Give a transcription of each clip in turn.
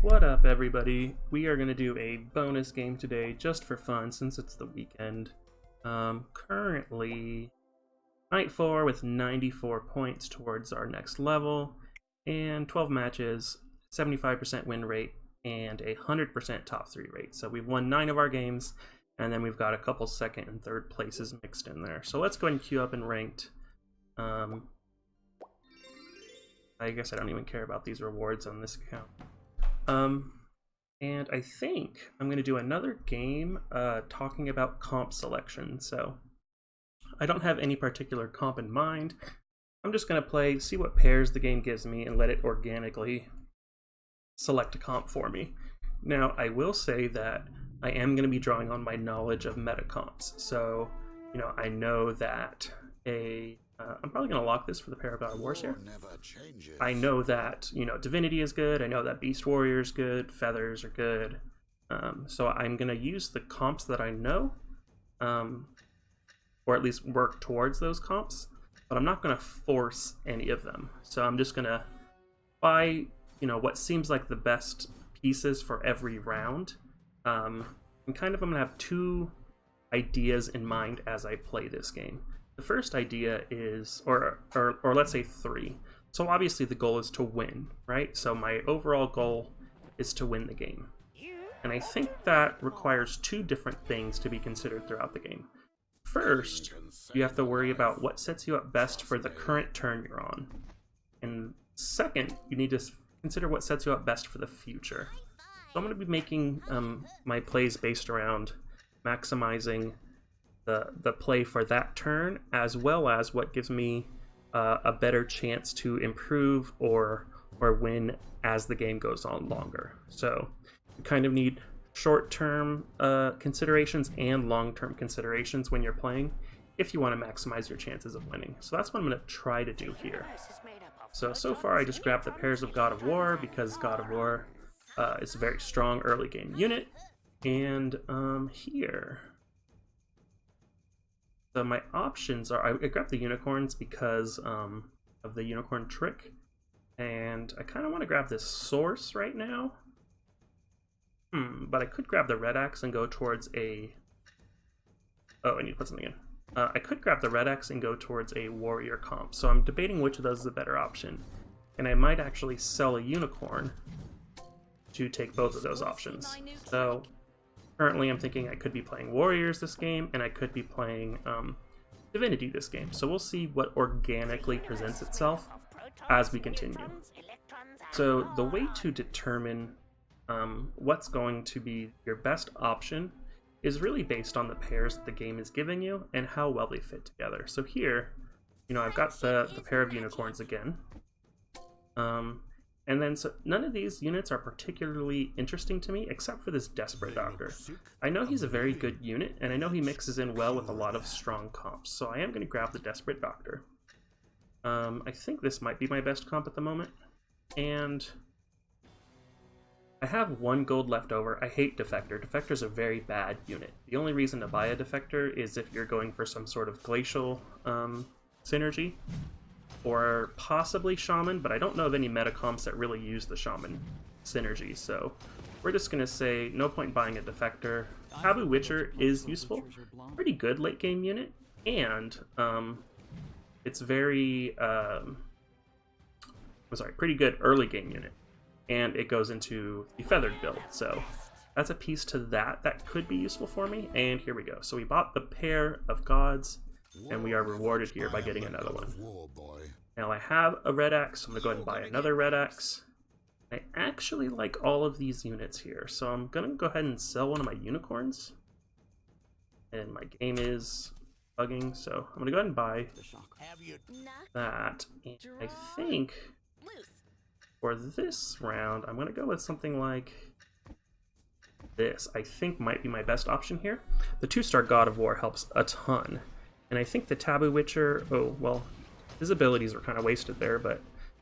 What up, everybody? We are going to do a bonus game today just for fun since it's the weekend. Currently, Night 4 with 94 points towards our next level, and 12 matches, 75% win rate, and a 100% top 3 rate. So we've won 9 of our games, and then we've got a couple second and third places mixed in there. So let's go ahead and queue up in ranked. I guess I don't even care about these rewards on this account. And I think I'm going to do another game talking about comp selection. So I don't have any particular comp in mind. I'm just going to play, see what pairs the game gives me, and let it organically select a comp for me. Now, I will say that I am going to be drawing on my knowledge of meta comps. So, you know, I know that I'm probably going to lock this for the pair of God of Wars here. I know that, you know, Divinity is good. I know that Beast Warrior is good. Feathers are good. So I'm going to use the comps that I know, or at least work towards those comps, but I'm not going to force any of them. So I'm just going to buy, you know, what seems like the best pieces for every round. And kind of I'm going to have two ideas in mind as I play this game. The first idea is, or let's say 3. So obviously the goal is to win, right? So my overall goal is to win the game. And I think that requires 2 different things to be considered throughout the game. First, you have to worry about what sets you up best for the current turn you're on. And second, you need to consider what sets you up best for the future. So I'm going to be making my plays based around maximizing the play for that turn, as well as what gives me a better chance to improve or win as the game goes on longer. So you kind of need short-term considerations and long-term considerations when you're playing if you want to maximize your chances of winning. So that's what I'm going to try to do here. So far I just grabbed the pairs of God of War because God of War is a very strong early game unit. And here, so my options are, I grabbed the unicorns because of the unicorn trick, and I kind of want to grab this source right now. But I could grab the red axe and go towards a... Oh, I need to put something in. I could grab the red axe and go towards a warrior comp, so I'm debating which of those is the better option. And I might actually sell a unicorn to take both of those options. So currently I'm thinking I could be playing warriors this game, and I could be playing Divinity this game. So we'll see what organically presents itself as we continue. So the way to determine what's going to be your best option is really based on the pairs that the game is giving you and how well they fit together. So here, you know, I've got the pair of unicorns again. And then, so none of these units are particularly interesting to me, except for this Desperate Doctor. I know he's a very good unit, and I know he mixes in well with a lot of strong comps, so I am going to grab the Desperate Doctor. I think this might be my best comp at the moment, and I have 1 gold left over. I hate Defector. Defector's a very bad unit. The only reason to buy a Defector is if you're going for some sort of glacial synergy, or possibly Shaman, but I don't know of any meta comps that really use the Shaman synergy, so we're just going to say no point buying a Defector. Taboo Witcher is useful, pretty good late game unit, and it's very, pretty good early game unit, and it goes into the Feathered build, so that's a piece to that could be useful for me, and here we go. So we bought the pair of gods, and we are rewarded here by getting another one. Now I have a red axe, so I'm going to go ahead and buy another red axe. I actually like all of these units here, so I'm going to go ahead and sell one of my unicorns. And my game is bugging, so I'm going to go ahead and buy that. And I think for this round, I'm going to go with something like this. I think might be my best option here. The 2-star God of War helps a ton. And I think the Taboo Witcher, oh, well, his abilities were kind of wasted there, but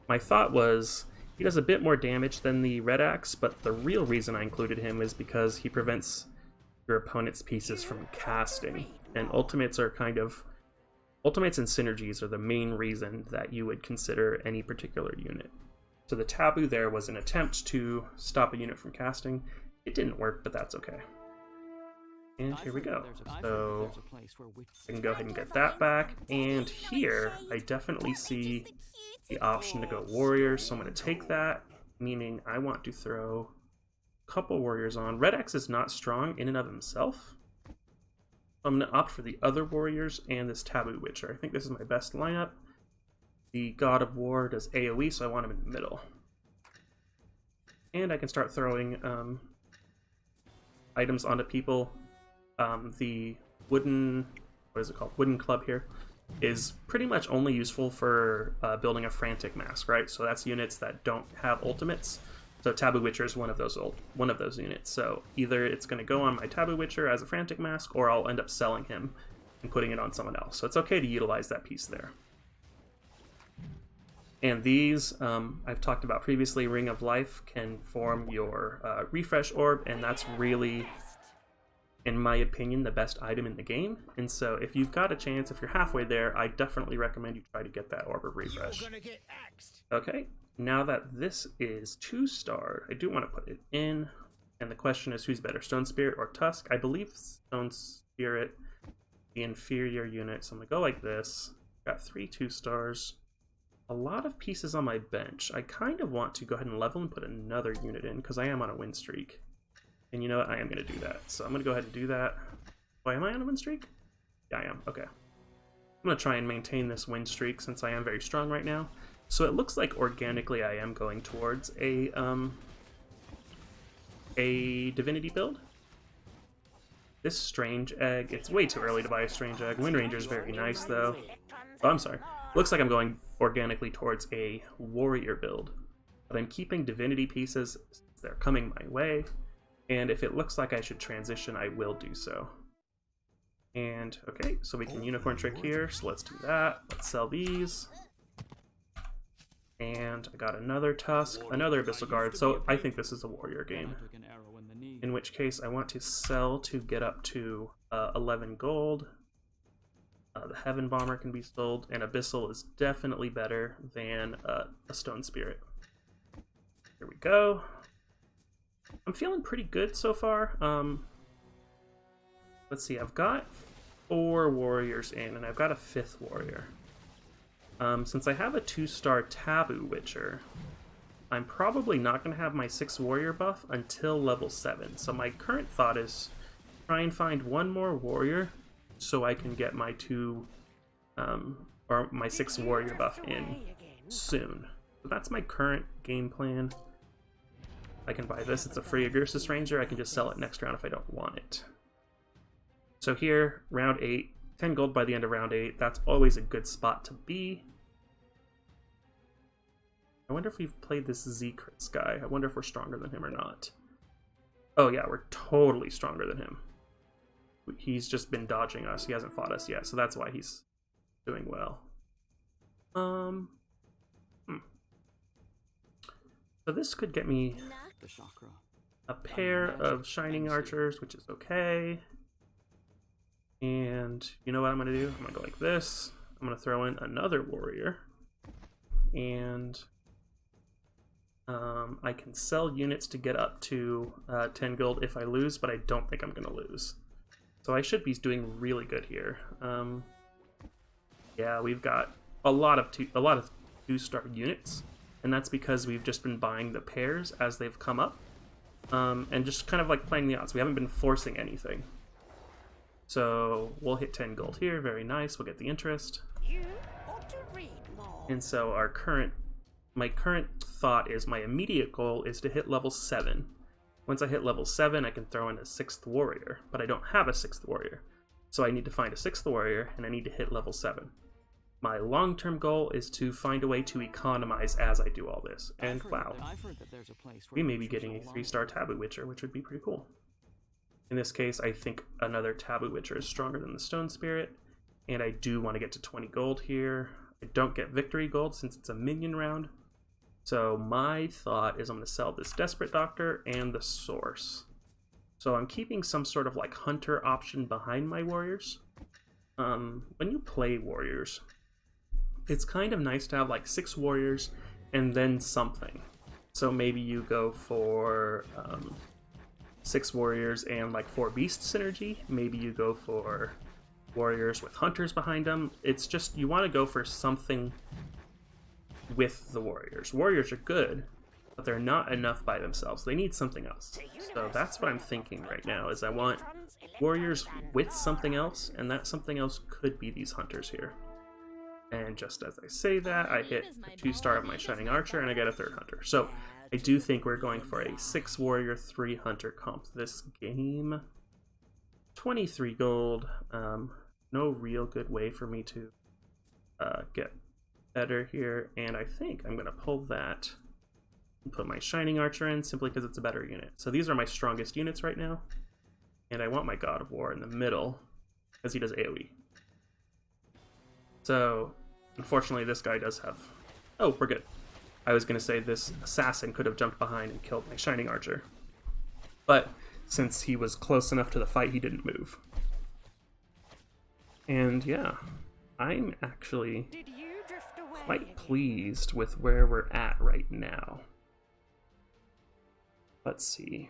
my thought was he does a bit more damage than the Red Axe, but the real reason I included him is because he prevents your opponent's pieces from casting. And ultimates are kind of... Ultimates and synergies are the main reason that you would consider any particular unit. So the taboo there was an attempt to stop a unit from casting. It didn't work, but that's okay. And here we go. So I can go ahead and get that back. And here, I definitely see the option to go warriors, so I'm going to take that, meaning I want to throw a couple warriors on. Red X is not strong in and of himself. I'm going to opt for the other warriors and this Taboo Witcher. I think this is my best lineup. The God of War does AoE, so I want him in the middle. And I can start throwing items onto people. The wooden, what is it called? Wooden club here is pretty much only useful for building a frantic mask, right? So that's units that don't have ultimates. So Taboo Witcher is one of those units. So either it's going to go on my Taboo Witcher as a frantic mask, or I'll end up selling him and putting it on someone else. So it's okay to utilize that piece there. And these, I've talked about previously, Ring of Life can form your refresh orb, and that's really, in my opinion, the best item in the game. And so if you've got a chance, if you're halfway there, I definitely recommend you try to get that orb of refresh. Okay, now that this is 2-starred, I do want to put it in. And the question is, who's better, Stone Spirit or Tusk? I believe Stone Spirit, the inferior unit. So I'm going to go like this. Got 3 2-stars. A lot of pieces on my bench. I kind of want to go ahead and level and put another unit in, because I am on a win streak. And you know what? I am going to do that. So I'm going to go ahead and do that. Why, am I on a win streak? Yeah, I am. Okay. I'm going to try and maintain this win streak since I am very strong right now. So it looks like organically I am going towards a divinity build. This strange egg, it's way too early to buy a strange egg. Wind Ranger is very nice though. Oh, I'm sorry. Looks like I'm going organically towards a warrior build. But I'm keeping divinity pieces. They're coming my way. And if it looks like I should transition, I will do so. And, okay, so we can unicorn trick here, so let's do that. Let's sell these. And I got another Tusk, another Abyssal Guard, so I think this is a warrior game. In which case, I want to sell to get up to 11 gold. The Heaven Bomber can be sold, and Abyssal is definitely better than a Stone Spirit. Here we go. I'm feeling pretty good so far. Let's see, I've got 4 warriors in, and I've got a 5th warrior. Since I have a 2-star Taboo Witcher, I'm probably not going to have my 6th warrior buff until level 7. So my current thought is try and find 1 more warrior so I can get my 6th warrior buff in soon. So that's my current game plan. I can buy this, it's a free Agursus Ranger, I can just sell it next round if I don't want it. So here, round 8, 10 gold by the end of round 8, that's always a good spot to be. I wonder if we've played this Z-Crits guy, I wonder if we're stronger than him or not. Oh yeah, we're totally stronger than him. He's just been dodging us, he hasn't fought us yet, so that's why he's doing well. So this could get me a pair of Shining Archers, which is okay. And you know what I'm going to do? I'm going to go like this. I'm going to throw in another warrior. And I can sell units to get up to 10 gold if I lose, but I don't think I'm going to lose. So I should be doing really good here. Yeah, we've got a lot of 2-star units. And that's because we've just been buying the pairs as they've come up. And just kind of like playing the odds. We haven't been forcing anything. So we'll hit 10 gold here, very nice, we'll get the interest. And so my current thought is my immediate goal is to hit level 7. Once I hit level 7, I can throw in a 6th warrior, but I don't have a 6th warrior. So I need to find a 6th warrior, and I need to hit level 7. My long-term goal is to find a way to economize as I do all this. And wow, we may be getting a 3-star Taboo Witcher, which would be pretty cool. In this case, I think another Taboo Witcher is stronger than the Stone Spirit, and I do want to get to 20 gold here. I don't get victory gold since it's a minion round. So my thought is I'm going to sell this Desperate Doctor and the Source. So I'm keeping some sort of like hunter option behind my warriors. When you play warriors, it's kind of nice to have like 6 warriors and then something. So maybe you go for 6 warriors and like 4 beast synergy. Maybe you go for warriors with hunters behind them. It's just, you want to go for something with the warriors. Warriors are good, but they're not enough by themselves. They need something else. So that's what I'm thinking right now, is I want warriors with something else, and that something else could be these hunters here. And just as I say that, I hit a 2-star of my Shining Archer, and I get a 3rd hunter. So I do think we're going for a 6 warrior, 3 hunter comp this game. 23 gold. No real good way for me to get better here, and I think I'm going to pull that and put my Shining Archer in, simply because it's a better unit. So these are my strongest units right now, and I want my God of War in the middle, because he does AoE. So, unfortunately, this guy does have... Oh, we're good. I was going to say this assassin could have jumped behind and killed my Shining Archer, but since he was close enough to the fight, he didn't move. And yeah, I'm actually quite pleased with where we're at right now. Let's see.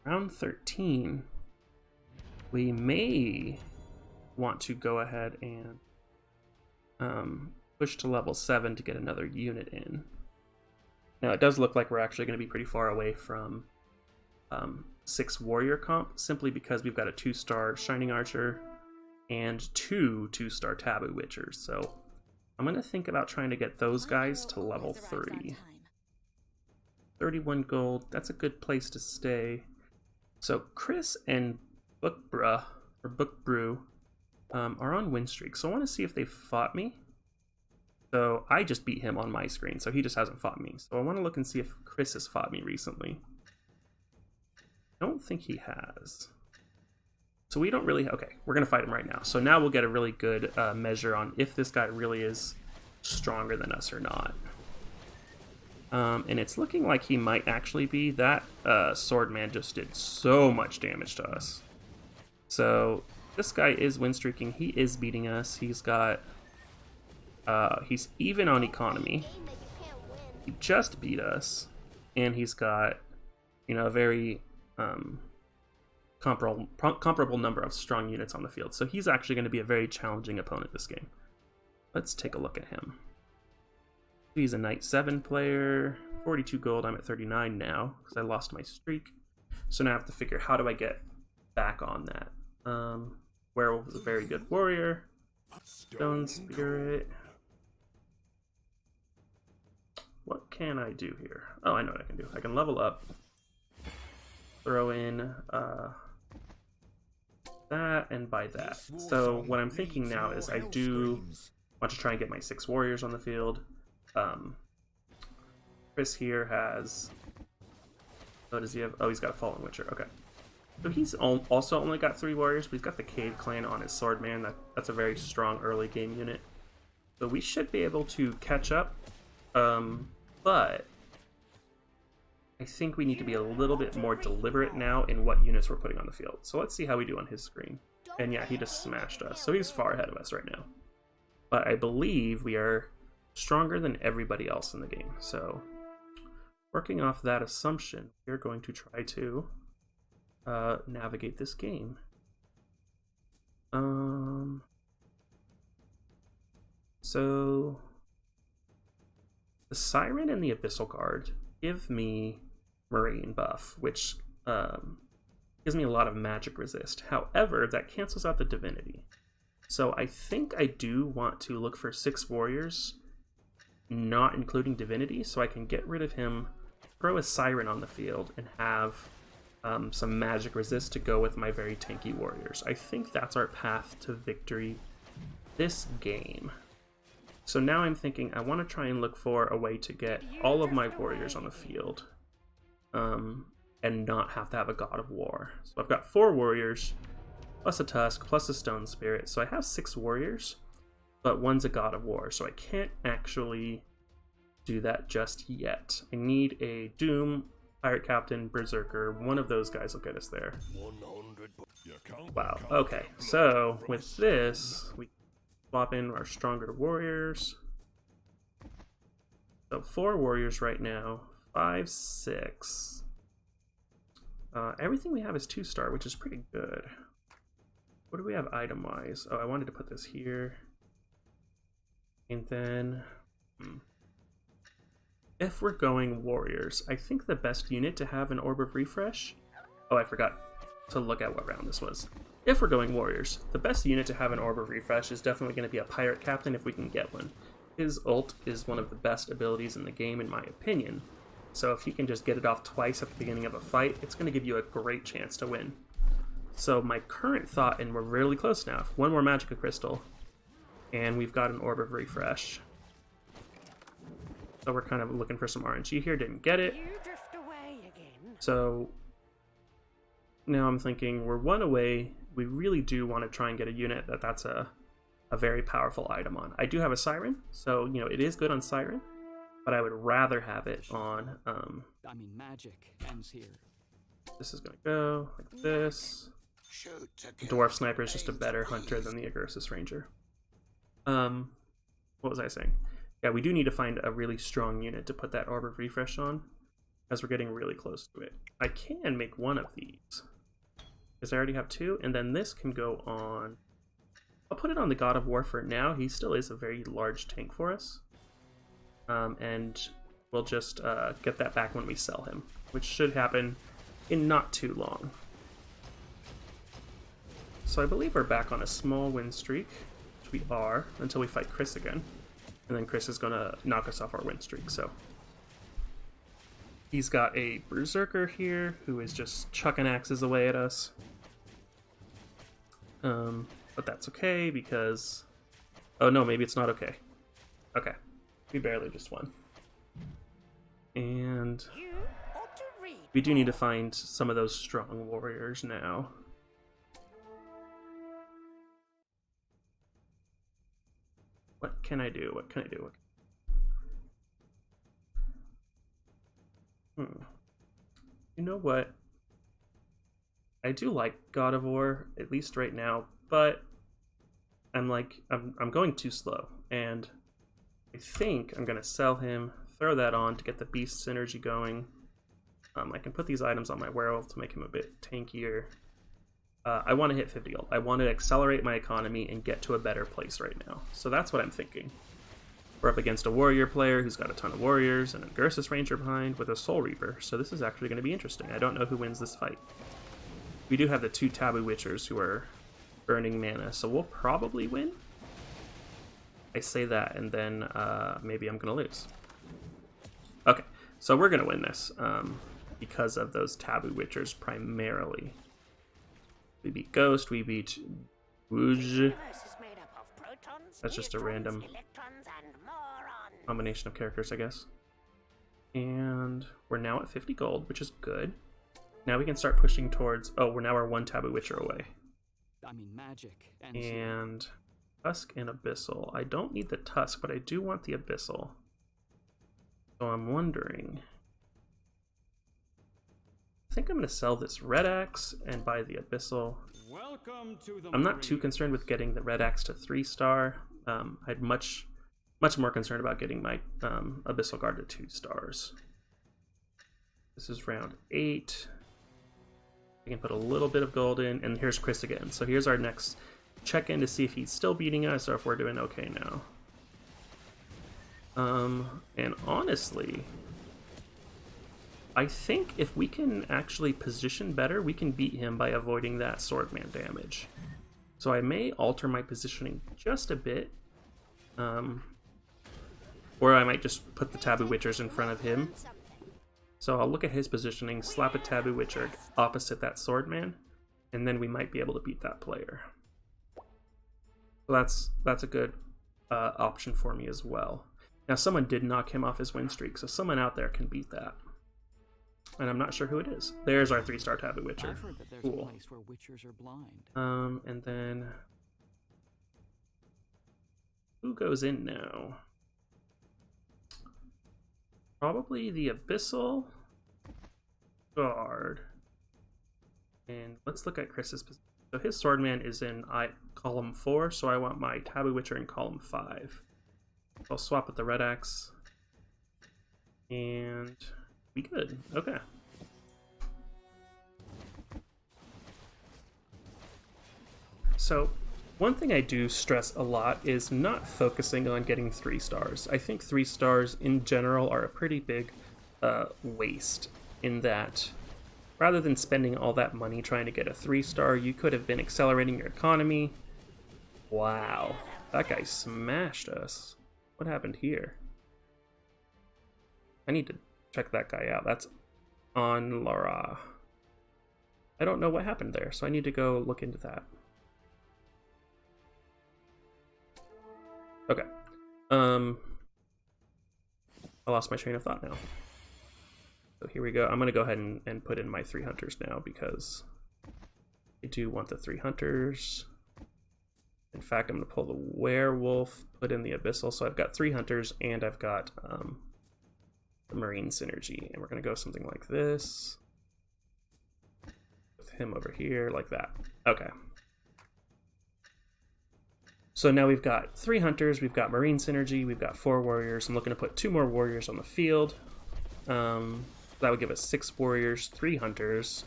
Round 13, we may want to go ahead and push to level 7 to get another unit in. Now, it does look like we're actually going to be pretty far away from 6 warrior comp, simply because we've got a 2-star Shining Archer and 2 2-star Taboo Witchers. So I'm going to think about trying to get those guys to level 3. 31 gold, that's a good place to stay. So Chris and Bookbrew are on win streak, so I want to see if they fought me. So I just beat him on my screen, so he just hasn't fought me. So I want to look and see if Chris has fought me recently. I don't think he has. So we don't really... Okay, we're going to fight him right now. So now we'll get a really good measure on if this guy really is stronger than us or not. And it's looking like he might actually be. That Swordman just did so much damage to us. So this guy is win streaking. He is beating us. He's got... he's even on economy. He just beat us. And he's got, you know, a very comparable number of strong units on the field. So he's actually going to be a very challenging opponent this game. Let's take a look at him. He's a Knight 7 player, 42 gold. I'm at 39 now because I lost my streak. So now I have to figure, how do I get back on that? Werewolf is a very good warrior. Stone Spirit. What can I do here? Oh, I know what I can do. I can level up. Throw in that and buy that. So what I'm thinking now is I do want to try and get my 6 warriors on the field. Chris here has... Oh, does he have... Oh, he's got a Fallen Witcher. Okay. So he's also only got 3 warriors, but he's got the Cave Clan on his Swordman. That's a very strong early game unit. So we should be able to catch up. But I think we need to be a little bit more deliberate now in what units we're putting on the field. So let's see how we do on his screen. And yeah, he just smashed us. So he's far ahead of us right now. But I believe we are stronger than everybody else in the game. So working off that assumption, we're going to try to navigate this game. So the Siren and the Abyssal Guard give me Moraine buff, which gives me a lot of magic resist. However, that cancels out the divinity. So I think I do want to look for 6 warriors, not including divinity, so I can get rid of him, throw a Siren on the field, and have some magic resist to go with my very tanky warriors. I think that's our path to victory this game. So now I'm thinking I want to try and look for a way to get all of my warriors on the field and not have to have a God of War. So I've got 4 warriors, plus a Tusk, plus a Stone Spirit. So I have 6 warriors, but one's a God of War. So I can't actually do that just yet. I need a Doom, Pirate Captain, Berserker. One of those guys will get us there. Wow, okay. So with this, we swap in our stronger warriors. So 4 warriors right now, 5, 6. Everything we have is 2-star, which is pretty good. What do we have item-wise? Oh, I wanted to put this here. And then, if we're going warriors, I think the best unit to have an Orb of Refresh... Oh, I forgot to look at what round this was. If we're going warriors, the best unit to have an Orb of Refresh is definitely going to be a Pirate Captain if we can get one. His ult is one of the best abilities in the game, in my opinion. So if he can just get it off twice at the beginning of a fight, it's going to give you a great chance to win. So my current thought, and we're really close now, one more Magica Crystal, and we've got an Orb of Refresh. So we're kind of looking for some RNG here, didn't get it. So now I'm thinking we're 1 away. We really do want to try and get a unit that's a very powerful item on. I do have a Siren, so you know it is good on Siren, but I would rather have it on magic ends here. This is gonna go like this. Dwarf Sniper is just a better hunter than the Agursus Ranger. What was I saying? Yeah, we do need to find a really strong unit to put that Orb of Refresh on, as we're getting really close to it. I can make one of these, because I already have 2, and then this can go on... I'll put it on the God of War for now. He still is a very large tank for us. And we'll just get that back when we sell him, which should happen in not too long. So I believe we're back on a small win streak, which we are, until we fight Chris again. And then Chris is going to knock us off our win streak, so... He's got a Berserker here, who is just chucking axes away at us. But that's okay, because... Oh no, maybe it's not okay. Okay. We barely just won. And... we do need to find some of those strong warriors now. What can I do? What can I do? You know what? I do like God of War, at least right now, but I'm going too slow, and I think I'm gonna sell him, throw that on to get the beast synergy going. I can put these items on my werewolf to make him a bit tankier. I want to hit 50 gold. I want to accelerate my economy and get to a better place right now. So that's what I'm thinking. We're up against a warrior player who's got a ton of warriors and a Agursus Ranger behind with a Soul Reaper. So this is actually going to be interesting. I don't know who wins this fight. We do have the 2 Taboo Witchers who are burning mana, so we'll probably win. I say that, and then maybe I'm going to lose. Okay, so we're going to win this because of those Taboo Witchers primarily. We beat Ghost, we beat Wooge. That's just a random combination of characters, I guess. And we're now at 50 gold, which is good. Now we can start pushing towards... Oh, we're 1 Taboo Witcher away. Magic and Tusk and Abyssal. I don't need the Tusk, but I do want the Abyssal. So I'm wondering... I think I'm going to sell this Red Axe and buy the Abyssal. I'm not too concerned with getting the Red Axe to 3-star. I'd much more concerned about getting my Abyssal Guard to 2 stars. This is round 8. I can put a little bit of gold in, and here's Chris again. So here's our next check-in to see if he's still beating us or if we're doing okay now. And honestly... I think if we can actually position better, we can beat him by avoiding that swordman damage. So I may alter my positioning just a bit. Or I might just put the Taboo Witchers in front of him. So I'll look at his positioning, slap a Taboo Witcher opposite that swordman, and then we might be able to beat that player. So that's a good option for me as well. Now someone did knock him off his win streak, so someone out there can beat that. And I'm not sure who it is. There's our 3-star Taboo Witcher. I've heard that there's Cool. a place where witchers are blind. And then... who goes in now? Probably the Abyssal Guard. And let's look at Chris's position. So his Swordman is in column 4, so I want my Taboo Witcher in column 5. I'll swap with the Red Axe. And we good. Okay. So, one thing I do stress a lot is not focusing on getting 3 stars. I think 3 stars in general are a pretty big waste, in that rather than spending all that money trying to get a 3-star, you could have been accelerating your economy. Wow, that guy smashed us. What happened here? I need to check that guy out. That's on Lara. I don't know what happened there, so I need to go look into that. Okay. I lost my train of thought now. So here we go. I'm going to go ahead and put in my 3 hunters now, because I do want the 3 hunters. In fact, I'm going to pull the werewolf, put in the abyssal, so I've got 3 hunters, and I've got the marine synergy. And we're going to go something like this. With him over here, like that. Okay. So now we've got 3 hunters, we've got marine synergy, we've got 4 warriors. I'm looking to put 2 more warriors on the field. That would give us 6 warriors, 3 hunters,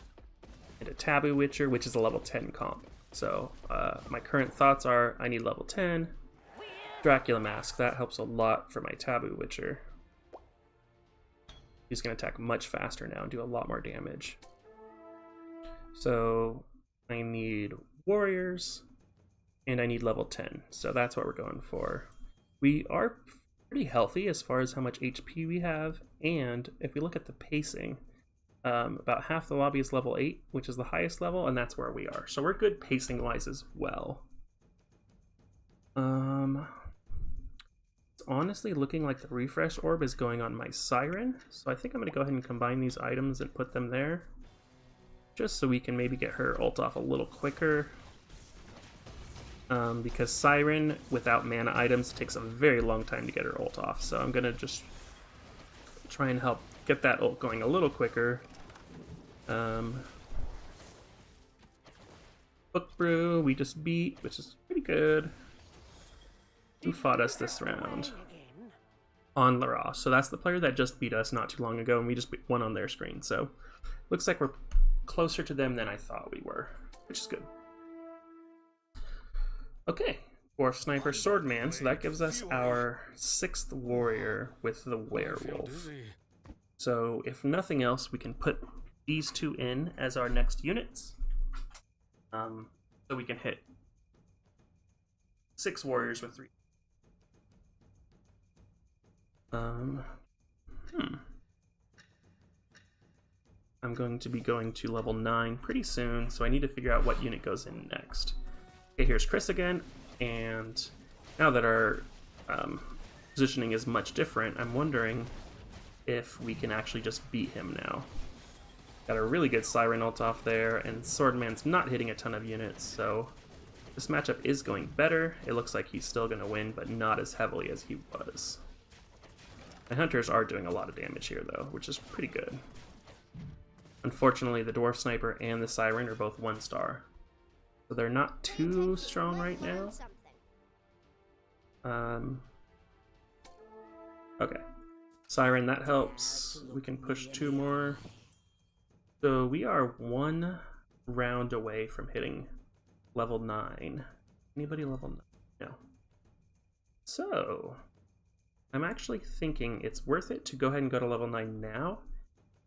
and a taboo witcher, which is a level 10 comp. So my current thoughts are I need level 10. Dracula Mask, that helps a lot for my taboo witcher. He's going to attack much faster now and do a lot more damage. So I need warriors. And I need level 10, so that's what we're going for. We are pretty healthy as far as how much HP we have, and if we look at the pacing, about half the lobby is level 8, which is the highest level, and that's where we are. So we're good pacing-wise as well. It's honestly looking like the refresh orb is going on my Siren, so I think I'm going to go ahead and combine these items and put them there, just so we can maybe get her ult off a little quicker. Because Siren, without mana items, takes a very long time to get her ult off. So I'm going to just try and help get that ult going a little quicker. Book Brew, we just beat, which is pretty good. Who fought us this round? On Lara. So that's the player that just beat us not too long ago, and we just won on their screen. So looks like we're closer to them than I thought we were, which is good. Okay, Dwarf Sniper Swordman, so that gives us our 6th warrior with the werewolf. So if nothing else, we can put these 2 in as our next units. So we can hit 6 warriors with 3. I'm going to be going to level 9 pretty soon, so I need to figure out what unit goes in next. Okay, here's Chris again, and now that our positioning is much different, I'm wondering if we can actually just beat him now. Got a really good Siren ult off there, and Swordman's not hitting a ton of units, so this matchup is going better. It looks like he's still going to win, but not as heavily as he was. My hunters are doing a lot of damage here, though, which is pretty good. Unfortunately, the Dwarf Sniper and the Siren are both 1-star. So they're not too strong right now. Okay. Siren, that helps. We can push 2 more. So we are 1 round away from hitting level 9. Anybody level 9? No. So I'm actually thinking it's worth it to go ahead and go to level 9 now.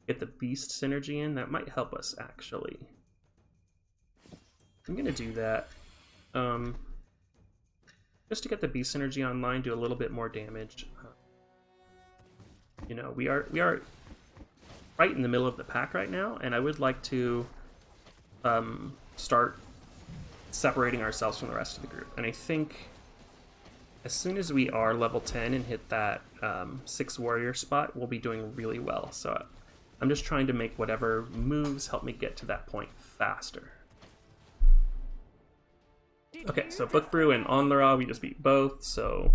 Get the Beast synergy in. That might help us, actually. I'm going to do that. Just to get the Beast synergy online, do a little bit more damage. You know, we are right in the middle of the pack right now, and I would like to start separating ourselves from the rest of the group. And I think as soon as we are level 10 and hit that 6 warrior spot, we'll be doing really well. So I'm just trying to make whatever moves help me get to that point faster. Okay, so Book Brew and Onlara, we just beat both, so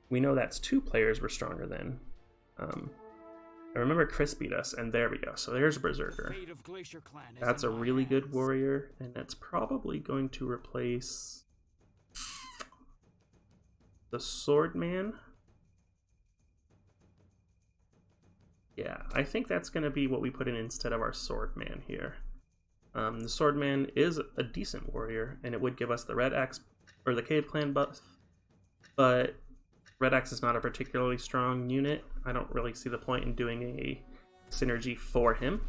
we know that's 2 players we're stronger than. I remember Chris beat us, and there we go. So there's Berserker. That's a really good warrior, and that's probably going to replace the Swordman. Yeah, I think that's going to be what we put in instead of our Swordman here. The Swordman is a decent warrior, and it would give us the Red Axe or the Cave Clan buff, but Red Axe is not a particularly strong unit. I don't really see the point in doing a synergy for him,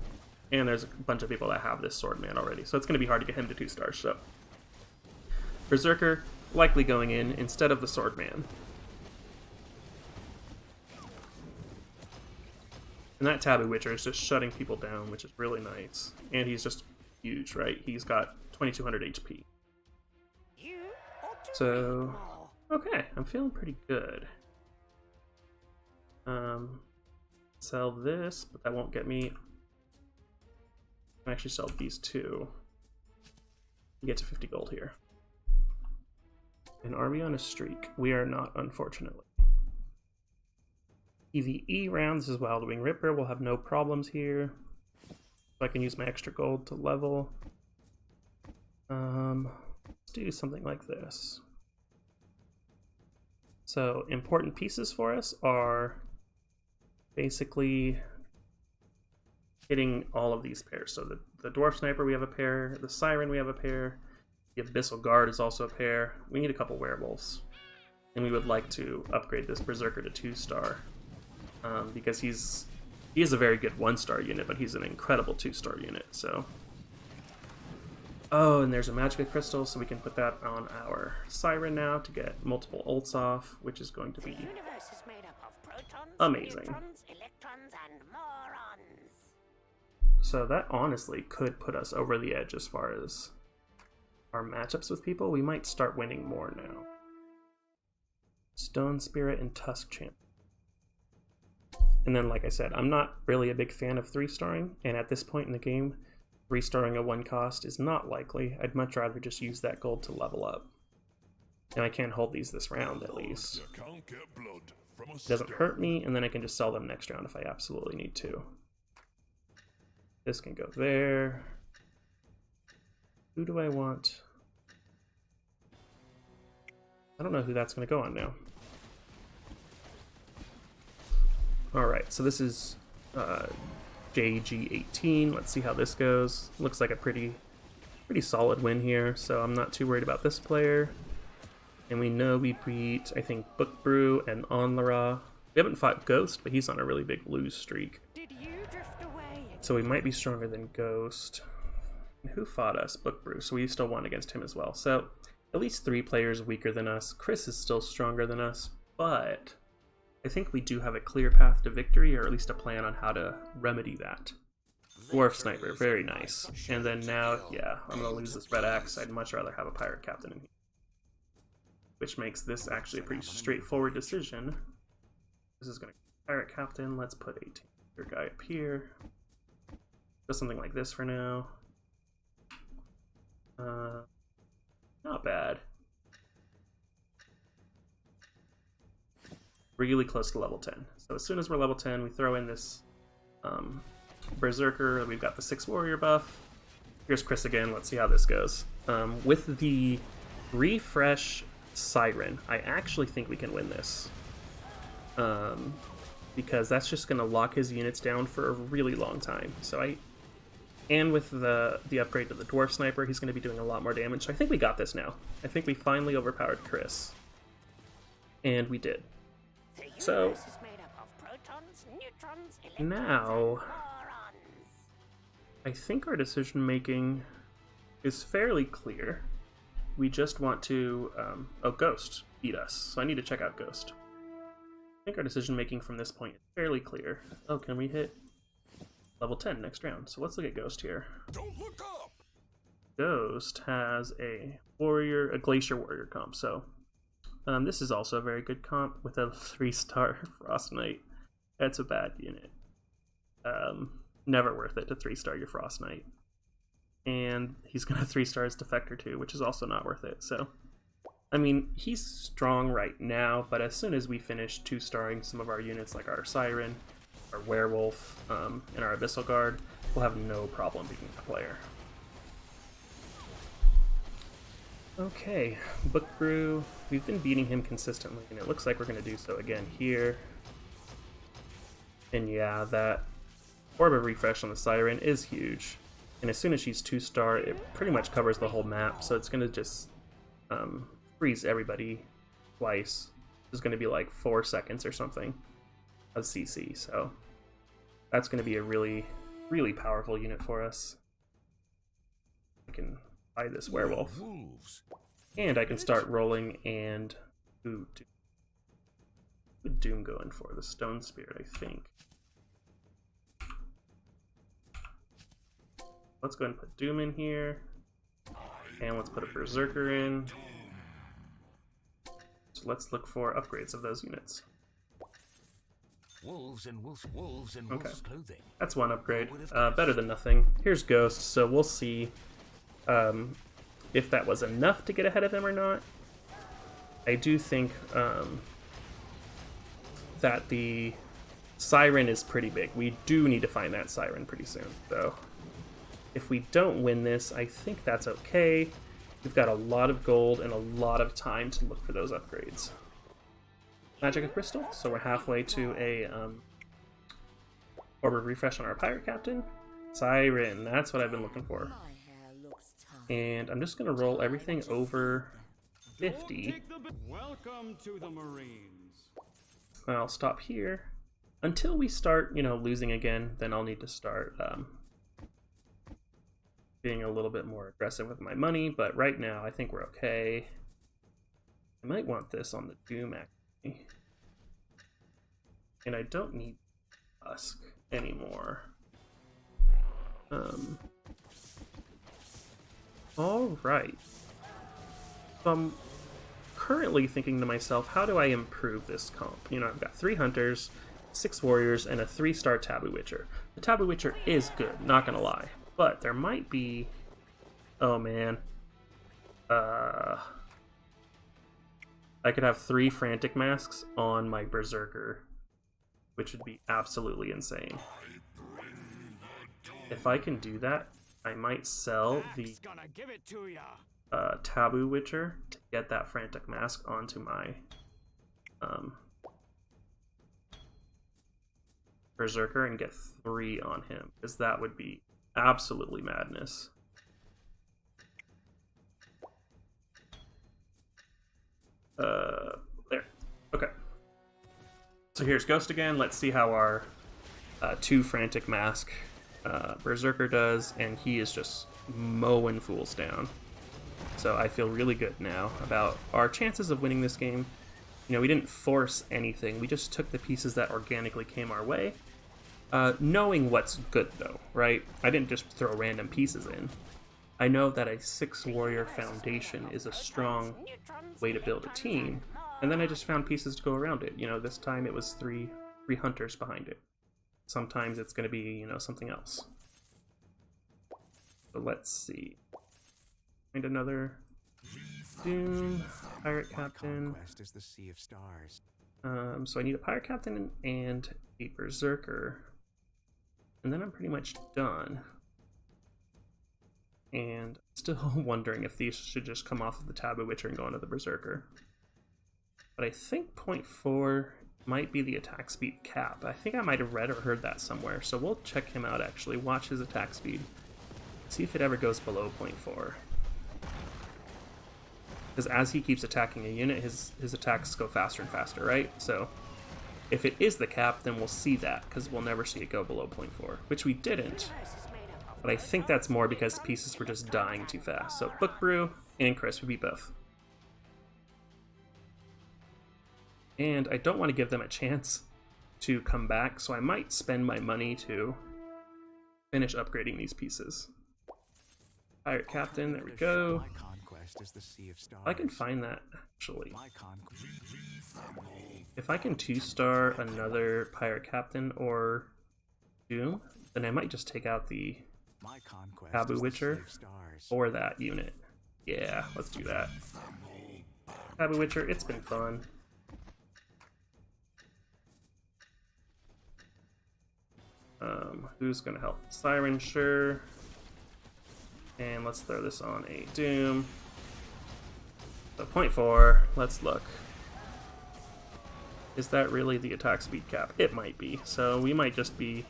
and there's a bunch of people that have this Swordman already, so it's going to be hard to get him to 2 stars. So Berserker likely going in instead of the Swordman. And that Taboo Witcher is just shutting people down, which is really nice. And he's just huge, right? He's got 2200 HP. So, okay, I'm feeling pretty good. Sell this, but that won't get me. I can actually sell these 2. You get to 50 gold here. And are we on a streak? We are not, unfortunately. PvE rounds as Wild Wing Ripper will have no problems here. So I can use my extra gold to level. Let's do something like this. So important pieces for us are basically hitting all of these pairs. So the Dwarf Sniper, we have a pair. The Siren, we have a pair. The Abyssal Guard is also a pair. We need a couple Werewolves. And we would like to upgrade this Berserker to 2-star. Because he is a very good 1-star unit, but he's an incredible 2-star unit, so. Oh, and there's a Magicka Crystal, so we can put that on our Siren now to get multiple ults off, which is going to be amazing. Neutrons, electrons, and morons. So that honestly could put us over the edge as far as our matchups with people. We might start winning more now. Stone Spirit and Tusk Champ. And then, like I said, I'm not really a big fan of 3-starring, and at this point in the game, 3-starring a 1 cost is not likely. I'd much rather just use that gold to level up. And I can't hold these this round, at least. It doesn't hurt me, and then I can just sell them next round if I absolutely need to. This can go there. Who do I want? I don't know who that's going to go on now. Alright, so this is JG18. Let's see how this goes. Looks like a pretty solid win here, so I'm not too worried about this player. And we know we beat, I think, Book Brew and Onlara. We haven't fought Ghost, but he's on a really big lose streak. So we might be stronger than Ghost. And who fought us? Book Brew, so we still won against him as well. So at least 3 players weaker than us. Chris is still stronger than us, but I think we do have a clear path to victory, or at least a plan on how to remedy that. Dwarf Sniper, very nice. And then now, yeah, I'm going to lose this Red Axe. I'd much rather have a Pirate Captain in here. Which makes this actually a pretty straightforward decision. This is going to be Pirate Captain. Let's put a tanker guy up here. Do something like this for now. Not bad. Really close to level 10. So as soon as we're level 10, we throw in this Berserker. We've got the 6 Warrior buff. Here's Chris again. Let's see how this goes. With the refresh Siren, I actually think we can win this. Because that's just going to lock his units down for a really long time. And with the upgrade to the Dwarf Sniper, he's going to be doing a lot more damage. So I think we got this now. I think we finally overpowered Chris. And we did. So now I think our decision making is fairly clear. We just want to Ghost beat us, so I need to check out Ghost. I think our decision making from this point is fairly clear. Oh, can we hit level 10 next round? So let's look at Ghost here. Don't look up. Ghost has a Glacier Warrior comp, so this is also a very good comp with a 3-star Frost Knight. That's a bad unit. Never worth it to 3-star your Frost Knight. And he's going to 3-star his Defector too, which is also not worth it. So, I mean, he's strong right now, but as soon as we finish 2-starring some of our units like our Siren, our Werewolf, and our Abyssal Guard, we'll have no problem beating the player. Okay, Book Brew. We've been beating him consistently, and it looks like we're going to do so again here. And yeah, that Orb of Refresh on the Siren is huge. And as soon as she's 2-star, it pretty much covers the whole map, so it's going to just freeze everybody twice. It's going to be like 4 seconds or something of CC, so that's going to be a really, really powerful unit for us. I can buy this werewolf. And I can start rolling and... Ooh, Doom going for the Stone Spirit, I think. Let's go ahead and put Doom in here. And let's put a Berserker in. So let's look for upgrades of those units. Wolves and wolves clothing. That's one upgrade. Better than nothing. Here's Ghost, so we'll see if that was enough to get ahead of him or not. I do think that the Siren is pretty big. We do need to find that Siren pretty soon, so if we don't win this, I think that's okay. We've got a lot of gold and a lot of time to look for those upgrades. Magic of Crystal, so we're halfway to a Orb of Refresh on our Pirate Captain. Siren, that's what I've been looking for. And I'm just going to roll everything over 50. Welcome to the Marines. I'll stop here. Until we start, losing again, then I'll need to start being a little bit more aggressive with my money, but right now I think we're okay. I might want this on the Doom, actually. And I don't need Husk anymore. Alright. So I'm currently thinking to myself, how do I improve this comp? I've got 3 Hunters, 6 Warriors, and a 3-star Taboo Witcher. The Taboo Witcher is good, not gonna lie. But there might be... Oh man. I could have 3 Frantic Masks on my Berserker, which would be absolutely insane. If I can do that, I might sell the Taboo Witcher to get that Frantic Mask onto my Berserker and get 3 on him, because that would be absolutely madness. There. Okay. So here's Ghost again. Let's see how our 2 Frantic Mask Berserker does, and he is just mowing fools down. So I feel really good now about our chances of winning this game. We didn't force anything. We just took the pieces that organically came our way. Knowing what's good, though, right? I didn't just throw random pieces in. I know that a 6 Warrior foundation is a strong way to build a team, and then I just found pieces to go around it. This time it was 3 Hunters behind it. Sometimes it's going to be, something else. So let's see. Find another Doom, Pirate Captain. So I need a Pirate Captain and a Berserker. And then I'm pretty much done. And still wondering if these should just come off of the Taboo Witcher and go into the Berserker. But I think 0.4 might be the attack speed cap. I think I might have read or heard that somewhere, so we'll check him out actually, watch his attack speed. See if it ever goes below 0.4. Because as he keeps attacking a unit, his attacks go faster and faster, right? So if it is the cap, then we'll see that, because we'll never see it go below 0.4, which we didn't. But I think that's more because pieces were just dying too fast. So Book Brew and Chris would be both. And I don't want to give them a chance to come back, so I might spend my money to finish upgrading these pieces. Pirate Captain, there we go. I can find that, actually. If I can 2-star another Pirate Captain or Doom, then I might just take out the Taboo Witcher for that unit. Yeah, let's do that. Taboo Witcher, it's been fun. Who's gonna help? Siren, sure. And let's throw this on a Doom. So 0.4, let's look. Is that really the attack speed cap? It might be. So we might just be...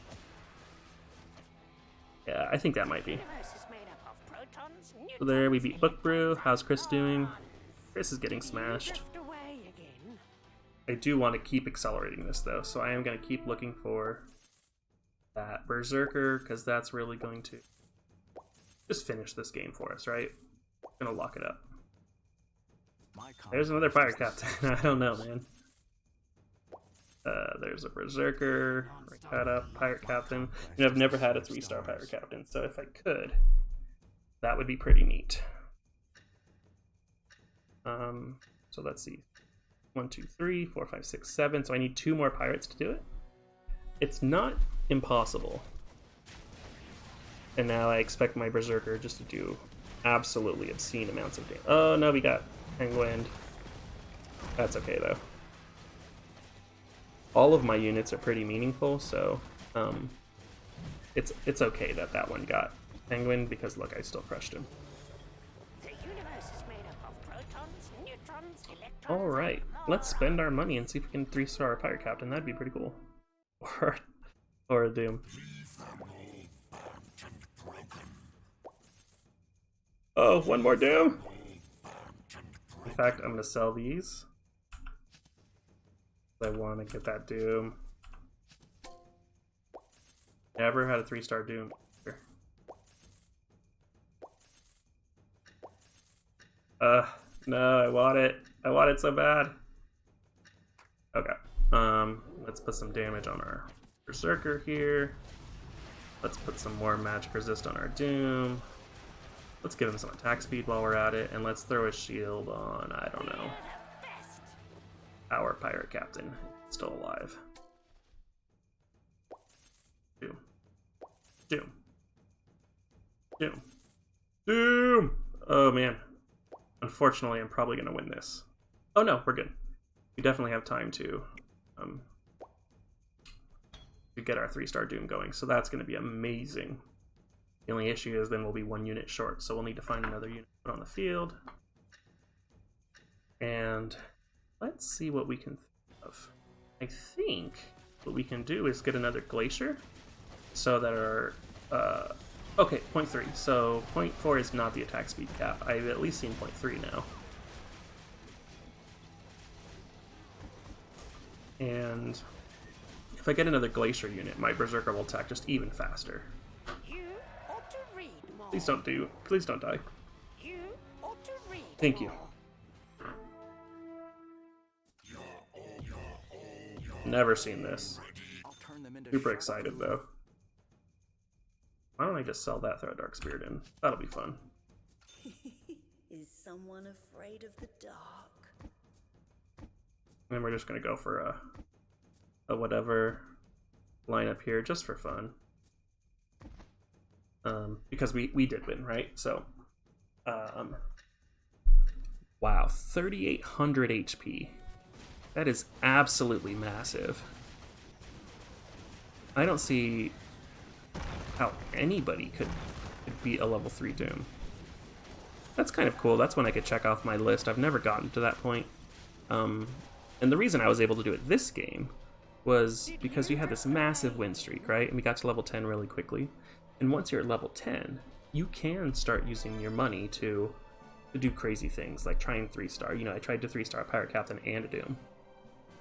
Yeah, I think that might be. So there, we beat Book Brew. How's Chris doing? Chris is getting smashed. I do want to keep accelerating this, though, so I am going to keep looking for that Berserker, because that's really going to just finish this game for us, right? I'm going to lock it up. There's another Pirate Captain. I don't know, man. There's a Berserker. Break that up. Pirate Captain. You know, I've never had a 3-star Pirate Captain, so if I could, that would be pretty neat. So let's see. 1, 2, 3, 4, 5, 6, 7. So I need 2 more pirates to do it. It's not impossible. And now I expect my Berserker just to do absolutely obscene amounts of damage. Oh no, we got Penguin. That's okay though. All of my units are pretty meaningful, so it's okay that that one got Penguin, because look, I still crushed him. Alright, let's spend our money and see if we can 3-star a Pirate Captain. That'd be pretty cool. Or a Doom. Oh, one more Doom! In fact, I'm gonna sell these. I want to get that Doom. Never had a 3-star Doom. No, I want it. I want it so bad. Okay. Let's put some damage on our Berserker here. Let's put some more magic resist on our Doom. Let's give him some attack speed while we're at it, and let's throw a shield on, I don't know, our Pirate Captain, still alive. Doom. Doom. Doom. Doom! Oh man. Unfortunately, I'm probably going to win this. Oh no, we're good. We definitely have time to get our 3-star Doom going, so that's going to be amazing. The only issue is then we'll be 1 unit short, so we'll need to find another unit to put on the field. And let's see what we can think of. I think what we can do is get another Glacier, so that our... okay, 0.3. So 0.4 is not the attack speed cap. I've at least seen 0.3 now. And if I get another Glacier unit, my Berserker will attack just even faster. Please don't die. Thank you. Never seen this. Super excited though. Why don't I just sell that, throw a Dark Spirit in? That'll be fun. Is someone afraid of the dark? And then we're just gonna go for a whatever lineup here, just for fun. Because we did win, right? So, wow, 3,800 HP. That is absolutely massive. I don't see how anybody could beat a level 3 Doom. That's kind of cool. That's when I could check off my list. I've never gotten to that point. And the reason I was able to do it this game was because we had this massive win streak, right? And we got to level 10 really quickly. And once you're at level 10, you can start using your money to do crazy things, like try and 3-star. You know, I tried to 3-star a Pirate Captain and a Doom.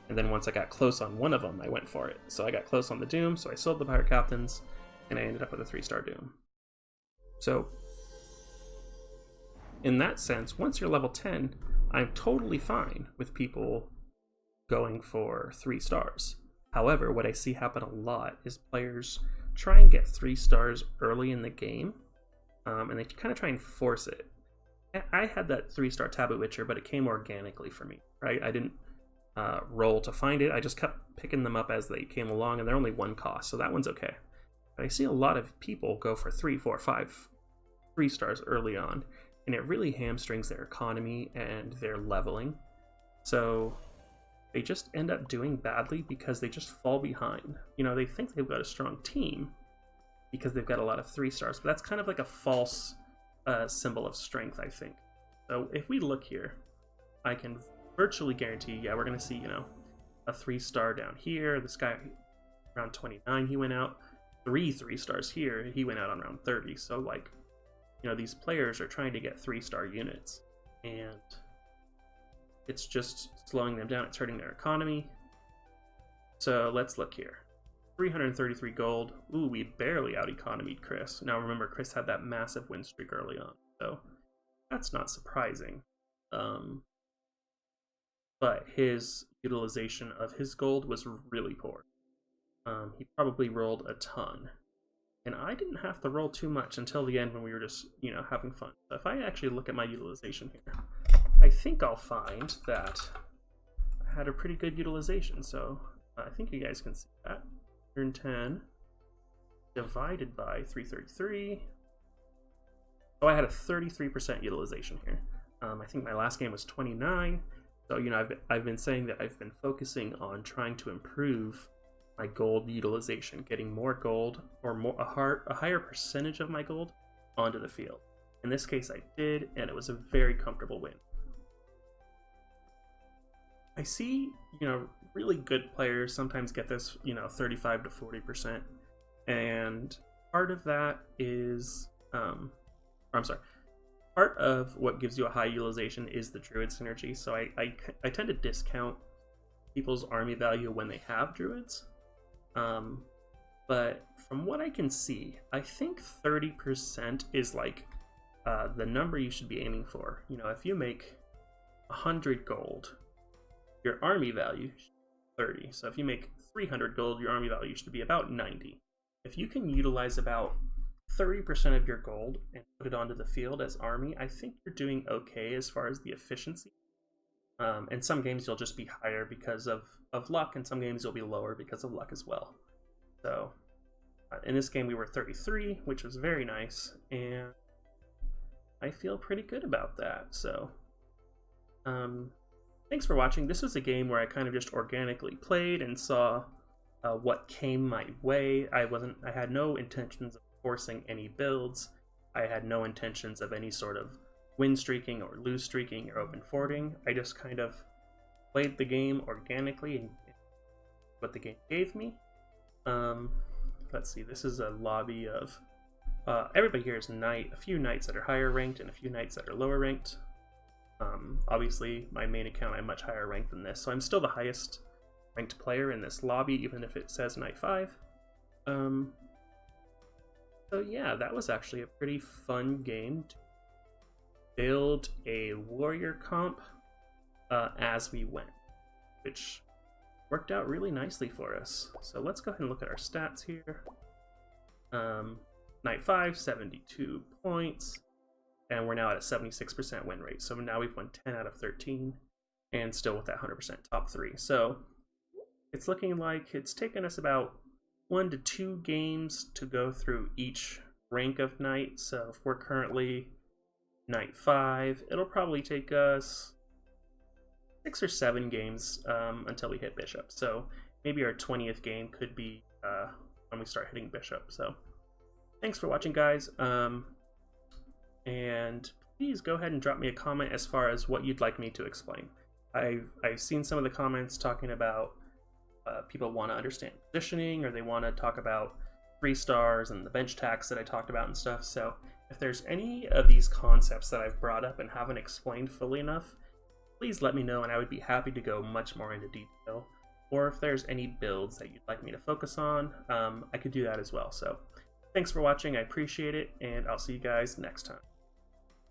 And then once I got close on one of them, I went for it. So I got close on the Doom, so I sold the Pirate Captains, and I ended up with a 3-star Doom. So, in that sense, once you're level 10, I'm totally fine with people going for 3 stars. However, what I see happen a lot is players try and get 3 stars early in the game, and they kind of try and force it. I had that 3-star Taboo Witcher, but it came organically for me, right? I didn't roll to find it. I just kept picking them up as they came along, and they're only 1 cost, so that one's okay. But I see a lot of people go for 3, 4, 5 3 stars early on, and it really hamstrings their economy and their leveling. So they just end up doing badly because they just fall behind. You know, they think they've got a strong team because they've got a lot of 3 stars, but that's kind of like a false symbol of strength, I think. So if we look here, I can virtually guarantee, yeah, we're going to see, you know, a 3-star down here. This guy around 29 he went out. 3 stars here, he went out on round 30. So like, you know, these players are trying to get 3-star units, and it's just slowing them down. It's hurting their economy. So let's look here. 333 gold. Ooh, we barely out-economied Chris. Now remember, Chris had that massive win streak early on, so that's not surprising. But his utilization of his gold was really poor. He probably rolled a ton. And I didn't have to roll too much until the end when we were just, you know, having fun. So if I actually look at my utilization here, I think I'll find that I had a pretty good utilization. So I think you guys can see that. 110 divided by 333. So I had a 33% utilization here. I think my last game was 29. So, you know, I've been saying that I've been focusing on trying to improve my gold utilization, getting more gold or a higher percentage of my gold onto the field. In this case, I did, and it was a very comfortable win. I see, you know, really good players sometimes get this, you know, 35 to 40%, and part of that is, part of what gives you a high utilization is the druid synergy. So I tend to discount people's army value when they have druids. But from what I can see, I think 30% is like the number you should be aiming for. You know, if you make 100 gold, your army value should be 30. So if you make 300 gold, your army value should be about 90. If you can utilize about 30% of your gold and put it onto the field as army, I think you're doing okay as far as the efficiency. And some games you'll just be higher because of luck, and some games you'll be lower because of luck as well. So in this game we were 33, which was very nice, and I feel pretty good about that. So thanks for watching. This was a game where I kind of just organically played and saw what came my way. I had no intentions of forcing any builds. I had no intentions of any sort of win streaking or lose streaking or open forting. I just kind of played the game organically and what the game gave me. Let's see, this is a lobby of everybody here is knight, a few knights that are higher ranked and a few knights that are lower ranked. Obviously my main account I'm much higher ranked than this, so I'm still the highest ranked player in this lobby even if it says knight 5. So yeah, that was actually a pretty fun game to build a warrior comp as we went, which worked out really nicely for us. So let's go ahead and look at our stats here. Knight 5, 72 points, and we're now at a 76% win rate. So now we've won 10 out of 13, and still with that 100% top 3. So it's looking like it's taken us about 1 to 2 games to go through each rank of knight. So if we're currently knight 5, it'll probably take us 6 or 7 games until we hit bishop. So maybe our 20th game could be when we start hitting bishop. So thanks for watching, guys, and please go ahead and drop me a comment as far as what you'd like me to explain. I've seen some of the comments talking about people want to understand positioning, or they want to talk about 3 stars and the bench tax that I talked about and stuff. So if there's any of these concepts that I've brought up and haven't explained fully enough, please let me know, and I would be happy to go much more into detail. Or if there's any builds that you'd like me to focus on, I could do that as well. So thanks for watching, I appreciate it, and I'll see you guys next time.